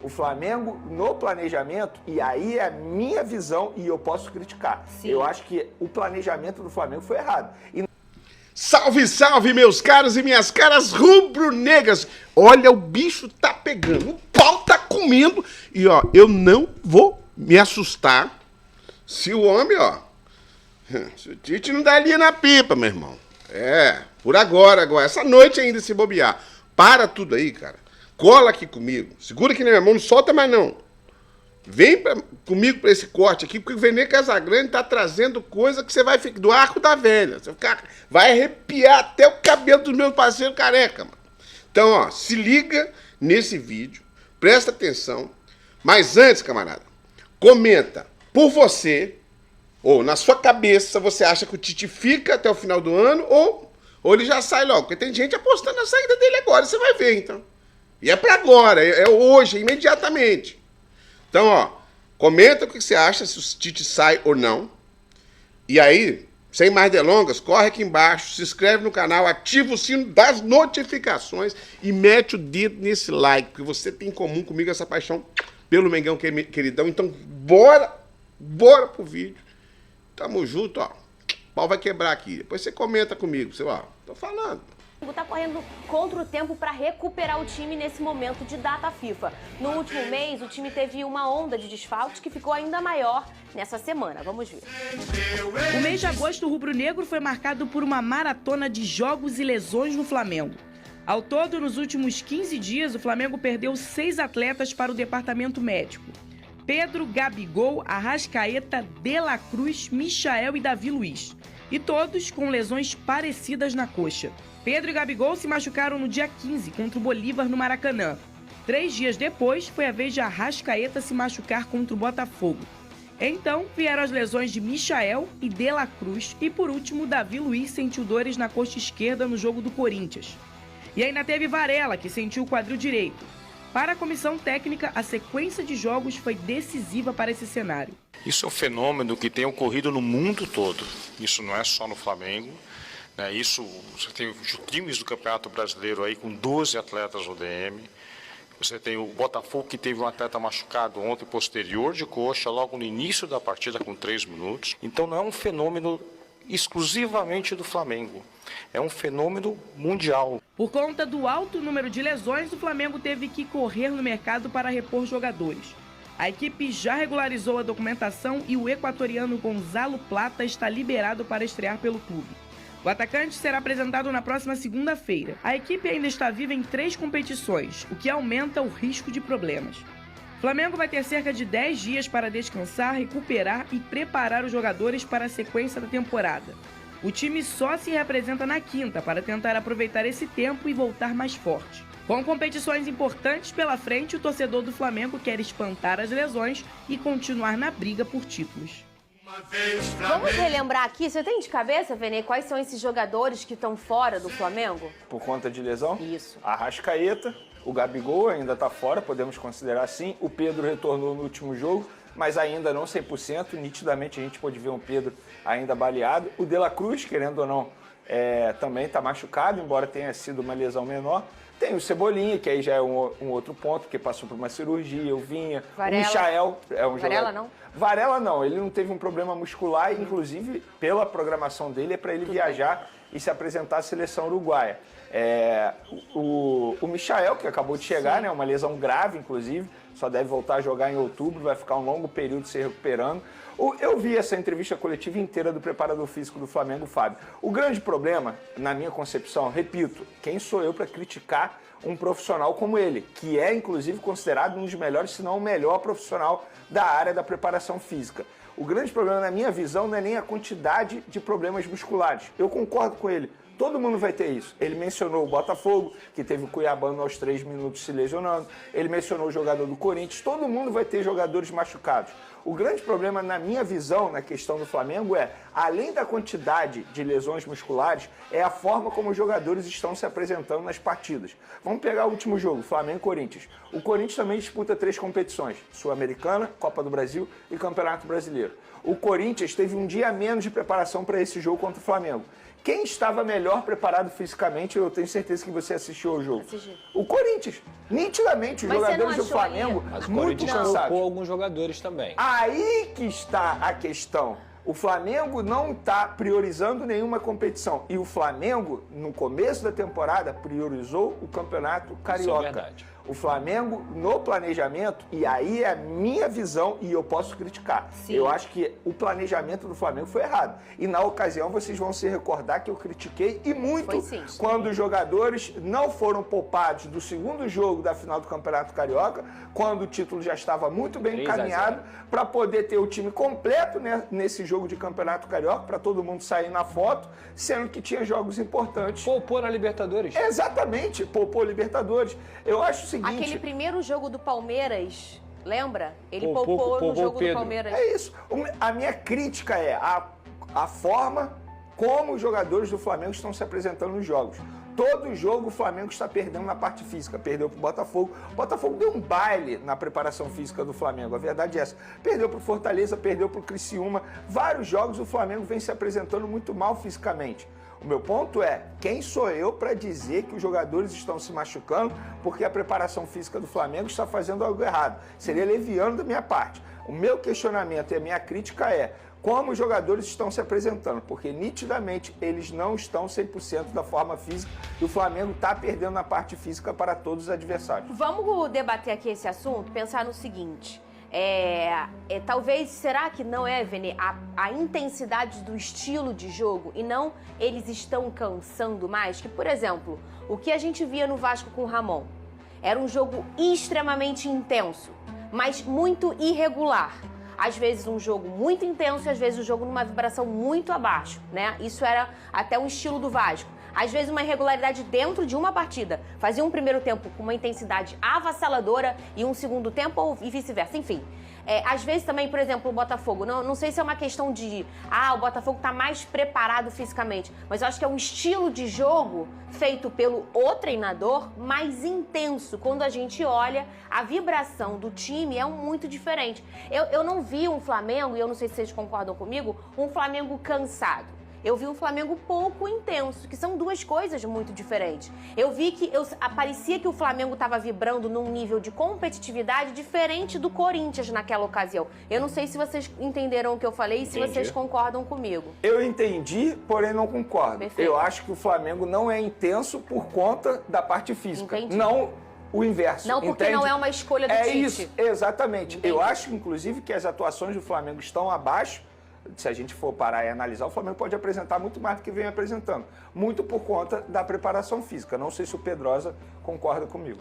O Flamengo, no planejamento, e aí é a minha visão e eu posso criticar. Sim. Eu acho que o planejamento do Flamengo foi errado. Salve, salve, meus caros e minhas caras rubro-negras. Olha, o bicho tá pegando, o pau tá comendo. E, ó, eu não vou me assustar se o homem, ó... Se o Tite não dá ali na pipa, meu irmão. Por agora, essa noite ainda se bobear. Para tudo aí, cara. Cola aqui comigo. Segura aqui na minha mão, não solta mais não. Vem comigo pra esse corte aqui, porque o Vene Casagrande tá trazendo coisa que você vai ficar do arco da velha. Você vai arrepiar até o cabelo dos meus parceiros careca, mano. Então, ó, se liga nesse vídeo, presta atenção. Mas antes, camarada, comenta por você, ou na sua cabeça, você acha que o Tite fica até o final do ano, ou ele já sai logo. Porque tem gente apostando na saída dele agora, você vai ver, então. E é pra agora, é hoje, imediatamente. Então, ó, comenta o que você acha, se o Tite sai ou não. E aí, sem mais delongas, corre aqui embaixo, se inscreve no canal, ativa o sino das notificações e mete o dedo nesse like, porque você tem em comum comigo essa paixão pelo Mengão queridão. Então, bora pro vídeo. Tamo junto, ó. O pau vai quebrar aqui. Depois você comenta comigo, você, ó, tô falando. Está correndo contra o tempo para recuperar o time nesse momento de data FIFA. No último mês, o time teve uma onda de desfalques que ficou ainda maior nessa semana. Vamos ver. O mês de agosto rubro-negro foi marcado por uma maratona de jogos e lesões no Flamengo. Ao todo, nos últimos 15 dias, o Flamengo perdeu 6 atletas para o departamento médico. Pedro, Gabigol, Arrascaeta, De La Cruz, Michael e Davi Luiz. E todos com lesões parecidas na coxa. Pedro e Gabigol se machucaram no dia 15 contra o Bolívar no Maracanã. 3 dias depois, foi a vez de Arrascaeta se machucar contra o Botafogo. Então, vieram as lesões de Michael e De La Cruz. E por último, Davi Luiz sentiu dores na coxa esquerda no jogo do Corinthians. E ainda teve Varela, que sentiu o quadril direito. Para a comissão técnica, a sequência de jogos foi decisiva para esse cenário. Isso é um fenômeno que tem ocorrido no mundo todo. Isso não é só no Flamengo. Isso, você tem os times do Campeonato Brasileiro aí com 12 atletas no DM. Você tem o Botafogo, que teve um atleta machucado ontem posterior de coxa, logo no início da partida com 3 minutos. Então não é um fenômeno exclusivamente do Flamengo. É um fenômeno mundial. Por conta do alto número de lesões, o Flamengo teve que correr no mercado para repor jogadores. A equipe já regularizou a documentação e o equatoriano Gonzalo Plata está liberado para estrear pelo clube. O atacante será apresentado na próxima segunda-feira. A equipe ainda está viva em 3 competições, o que aumenta o risco de problemas. O Flamengo vai ter cerca de 10 dias para descansar, recuperar e preparar os jogadores para a sequência da temporada. O time só se reapresenta na quinta para tentar aproveitar esse tempo e voltar mais forte. Com competições importantes pela frente, o torcedor do Flamengo quer espantar as lesões e continuar na briga por títulos. Vamos relembrar aqui, você tem de cabeça, Vene, quais são esses jogadores que estão fora do Flamengo? Por conta de lesão? Isso. Arrascaeta, o Gabigol ainda está fora, podemos considerar assim. O Pedro retornou no último jogo, mas ainda não 100%. Nitidamente a gente pode ver um Pedro ainda baleado. O De La Cruz, querendo ou não, também está machucado, embora tenha sido uma lesão menor. Tem o Cebolinha, que aí já é um outro ponto, porque passou por uma cirurgia, o Vinha. Varela. O Michael é um Varela jogador... não? Varela não, ele não teve um problema muscular, inclusive pela programação dele é para ele viajar e se apresentar à seleção uruguaia. O Michael, que acabou de chegar, né, uma lesão grave inclusive, só deve voltar a jogar em outubro, vai ficar um longo período se recuperando. Eu vi essa entrevista coletiva inteira do preparador físico do Flamengo, Fábio. O grande problema, na minha concepção, repito, quem sou eu para criticar um profissional como ele, que é inclusive considerado um dos melhores, se não o melhor profissional da área da preparação física. O grande problema, na minha visão, não é nem a quantidade de problemas musculares. Eu concordo com ele. Todo mundo vai ter isso. Ele mencionou o Botafogo, que teve o Cuiabano aos 3 minutos se lesionando. Ele mencionou o jogador do Corinthians. Todo mundo vai ter jogadores machucados. O grande problema, na minha visão, na questão do Flamengo além da quantidade de lesões musculares, é a forma como os jogadores estão se apresentando nas partidas. Vamos pegar o último jogo, Flamengo e Corinthians. O Corinthians também disputa 3 competições, Sul-Americana, Copa do Brasil e Campeonato Brasileiro. O Corinthians teve um dia a menos de preparação para esse jogo contra o Flamengo. Quem estava melhor preparado fisicamente, eu tenho certeza que você assistiu ao jogo. Assisti. O Corinthians. Nitidamente, os Mas você jogadores não do achou Flamengo Mas o muito Corinthians cansados. colocou alguns jogadores também. Aí que está a questão. O Flamengo não está priorizando nenhuma competição. E o Flamengo, no começo da temporada, priorizou o Campeonato Carioca. Isso é verdade. O Flamengo, no planejamento, e aí é a minha visão, e eu posso criticar. Sim. Eu acho que o planejamento do Flamengo foi errado. E na ocasião vocês vão se recordar que eu critiquei e muito Foi sim. quando os jogadores não foram poupados do segundo jogo da final do Campeonato Carioca, quando o título já estava muito bem 3 a 0. encaminhado, para poder ter o time completo, né, nesse jogo de Campeonato Carioca, para todo mundo sair na foto, sendo que tinha jogos importantes. Poupou na Libertadores. Exatamente, poupou Libertadores. Eu acho o seguinte... Aquele primeiro jogo do Palmeiras, lembra? Ele Poupou poupou no o jogo do Pedro. Palmeiras. É isso. A minha crítica é a forma como os jogadores do Flamengo estão se apresentando nos jogos. Todo jogo o Flamengo está perdendo na parte física. Perdeu para o Botafogo. O Botafogo deu um baile na preparação física do Flamengo. A verdade é essa. Perdeu para o Fortaleza, perdeu para o Criciúma. Vários jogos o Flamengo vem se apresentando muito mal fisicamente. O meu ponto é, quem sou eu para dizer que os jogadores estão se machucando porque a preparação física do Flamengo está fazendo algo errado? Seria leviano da minha parte. O meu questionamento e a minha crítica é como os jogadores estão se apresentando, porque nitidamente eles não estão 100% da forma física e o Flamengo está perdendo na parte física para todos os adversários. Vamos debater aqui esse assunto, pensar no seguinte. Talvez, será que não é, Vene, a intensidade do estilo de jogo e não eles estão cansando mais? Que, por exemplo, o que a gente via no Vasco com o Ramon era um jogo extremamente intenso, mas muito irregular. Às vezes um jogo muito intenso e às vezes um jogo numa vibração muito abaixo, né? Isso era até um estilo do Vasco. Às vezes uma irregularidade dentro de uma partida. Fazia um primeiro tempo com uma intensidade avassaladora e um segundo tempo e vice-versa. Enfim, às vezes também, por exemplo, o Botafogo. Não sei se é uma questão de... o Botafogo está mais preparado fisicamente. Mas eu acho que é um estilo de jogo feito pelo o treinador mais intenso. Quando a gente olha, a vibração do time é muito diferente. Eu não vi um Flamengo, e eu não sei se vocês concordam comigo, um Flamengo cansado. Eu vi um Flamengo pouco intenso, que são duas coisas muito diferentes. Eu vi que parecia que o Flamengo estava vibrando num nível de competitividade diferente do Corinthians naquela ocasião. Eu não sei se vocês entenderam o que eu falei e se vocês concordam comigo. Eu entendi, porém não concordo. Perfeito. Eu acho que o Flamengo não é intenso por conta da parte física. Entendi. Não o inverso. Não porque entende? não é uma escolha do Tite. É isso, exatamente. Entendi. Eu acho, inclusive, que as atuações do Flamengo estão abaixo. Se a gente for parar e analisar, o Flamengo pode apresentar muito mais do que vem apresentando. Muito por conta da preparação física. Não sei se o Pedrosa concorda comigo.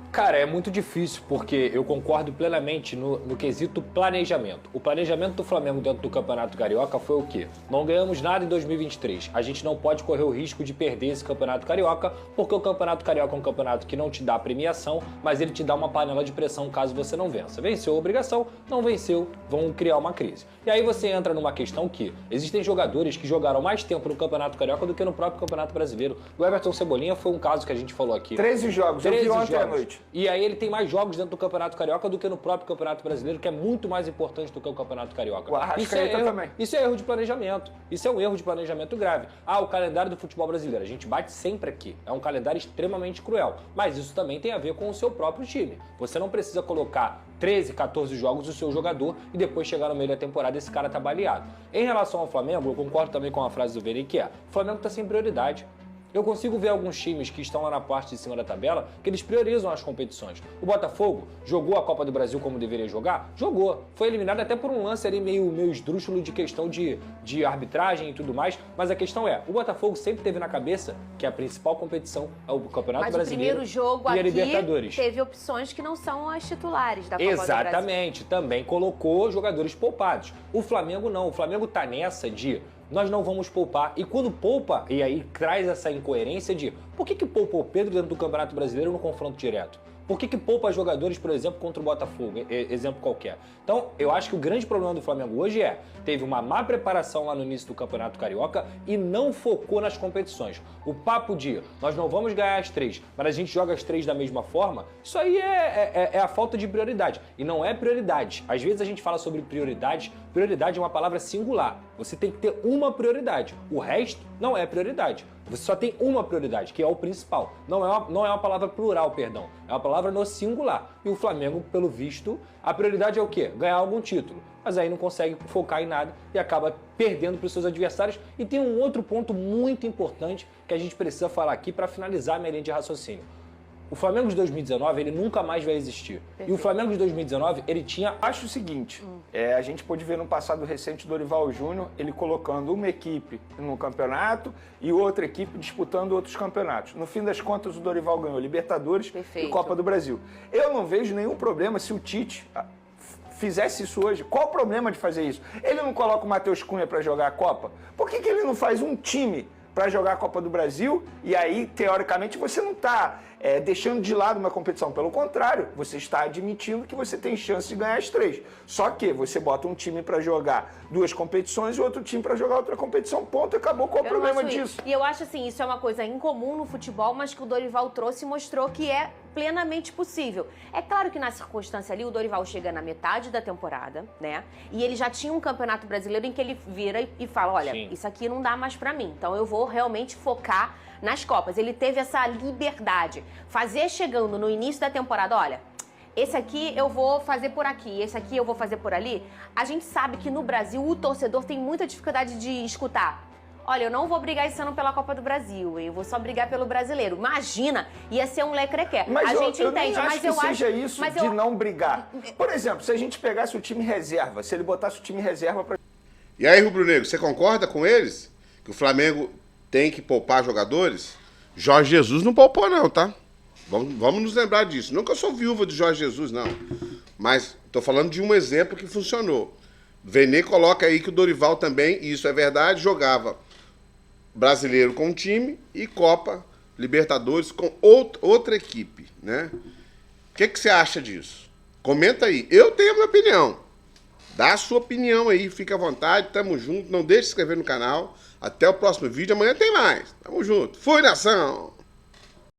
Cara, é muito difícil, porque eu concordo plenamente no quesito planejamento. O planejamento do Flamengo dentro do Campeonato Carioca foi o quê? Não ganhamos nada em 2023. A gente não pode correr o risco de perder esse Campeonato Carioca, porque o Campeonato Carioca é um campeonato que não te dá premiação, mas ele te dá uma panela de pressão caso você não vença. Venceu a obrigação, não venceu, vão criar uma crise. E aí você entra numa questão que existem jogadores que jogaram mais tempo no Campeonato Carioca do que no próprio Campeonato Brasileiro. O Everton Cebolinha foi um caso que a gente falou aqui. 13 jogos, eu vi ontem à noite. E aí ele tem mais jogos dentro do Campeonato Carioca do que no próprio Campeonato Brasileiro, que é muito mais importante do que o Campeonato Carioca. O Arrascaeta também. Isso é erro de planejamento. Isso é um erro de planejamento grave. O calendário do futebol brasileiro. A gente bate sempre aqui. É um calendário extremamente cruel. Mas isso também tem a ver com o seu próprio time. Você não precisa colocar 13, 14 jogos do seu jogador e depois chegar no meio da temporada e esse cara tá baleado. Em relação ao Flamengo, eu concordo também com a frase do Vene, que o Flamengo tá sem prioridade. Eu consigo ver alguns times que estão lá na parte de cima da tabela que eles priorizam as competições. O Botafogo jogou a Copa do Brasil como deveria jogar? Jogou. Foi eliminado até por um lance ali meio esdrúxulo de questão de arbitragem e tudo mais. Mas a questão é, o Botafogo sempre teve na cabeça que a principal competição é o Campeonato Brasileiro. Mas o primeiro jogo e a aqui Libertadores. teve opções que não são as titulares da Copa do Brasil. Exatamente. Também colocou jogadores poupados. O Flamengo não. O Flamengo tá nessa de... nós não vamos poupar. E quando poupa, e aí traz essa incoerência de por que poupou o Pedro dentro do Campeonato Brasileiro no confronto direto? Por que poupa jogadores, por exemplo, contra o Botafogo? Exemplo qualquer. Então, eu acho que o grande problema do Flamengo hoje teve uma má preparação lá no início do Campeonato Carioca e não focou nas competições. O papo de nós não vamos ganhar as 3, mas a gente joga as 3 da mesma forma, isso aí é a falta de prioridade. E não é prioridade. Às vezes a gente fala sobre prioridade. Prioridade é uma palavra singular. Você tem que ter uma prioridade. O resto não é prioridade. Você só tem uma prioridade, que é o principal. Não é uma palavra plural, perdão. É uma palavra no singular. E o Flamengo, pelo visto, a prioridade é o quê? Ganhar algum título. Mas aí não consegue focar em nada e acaba perdendo para os seus adversários. E tem um outro ponto muito importante que a gente precisa falar aqui para finalizar a minha linha de raciocínio. O Flamengo de 2019, ele nunca mais vai existir. Perfeito. E o Flamengo de 2019, ele tinha... Acho o seguinte, a gente pôde ver no passado recente o Dorival Júnior, ele colocando uma equipe no campeonato e outra equipe disputando outros campeonatos. No fim das contas, o Dorival ganhou Libertadores e Copa do Brasil. Eu não vejo nenhum problema se o Tite fizesse isso hoje. Qual o problema de fazer isso? Ele não coloca o Matheus Cunha para jogar a Copa? Por que ele não faz um time para jogar a Copa do Brasil? E aí, teoricamente, você não está deixando de lado uma competição. Pelo contrário, você está admitindo que você tem chance de ganhar as 3. Só que você bota um time para jogar 2 competições e outro time para jogar outra competição. Ponto, acabou. Qual o problema disso? E eu acho assim, isso é uma coisa incomum no futebol, mas que o Dorival trouxe e mostrou que é plenamente possível. É claro que na circunstância ali, o Dorival chega na metade da temporada, né? E ele já tinha um campeonato brasileiro em que ele vira e fala, olha, isso aqui não dá mais pra mim, então eu vou realmente focar nas Copas. Ele teve essa liberdade. Fazer chegando no início da temporada, olha, esse aqui eu vou fazer por aqui, esse aqui eu vou fazer por ali. A gente sabe que no Brasil o torcedor tem muita dificuldade de escutar. Olha, eu não vou brigar esse ano pela Copa do Brasil, eu vou só brigar pelo brasileiro. Imagina, ia ser um lecrequé. Mas a gente eu entende, nem acho mas que eu seja acho isso de não brigar. Por exemplo, se a gente pegasse o time reserva, se ele botasse o time reserva para... E aí, Rubro Negro, você concorda com eles? Que o Flamengo tem que poupar jogadores? Jorge Jesus não poupou não, tá? Vamos nos lembrar disso. Não que eu sou viúva de Jorge Jesus, não. Mas tô falando de um exemplo que funcionou. Vene coloca aí que o Dorival também, e isso é verdade, jogava brasileiro com um time e Copa Libertadores com outra equipe, né? O que você acha disso? Comenta aí. Eu tenho a minha opinião. Dá a sua opinião aí, fica à vontade, tamo junto. Não deixe de se inscrever no canal. Até o próximo vídeo, amanhã tem mais. Tamo junto. Fui, nação!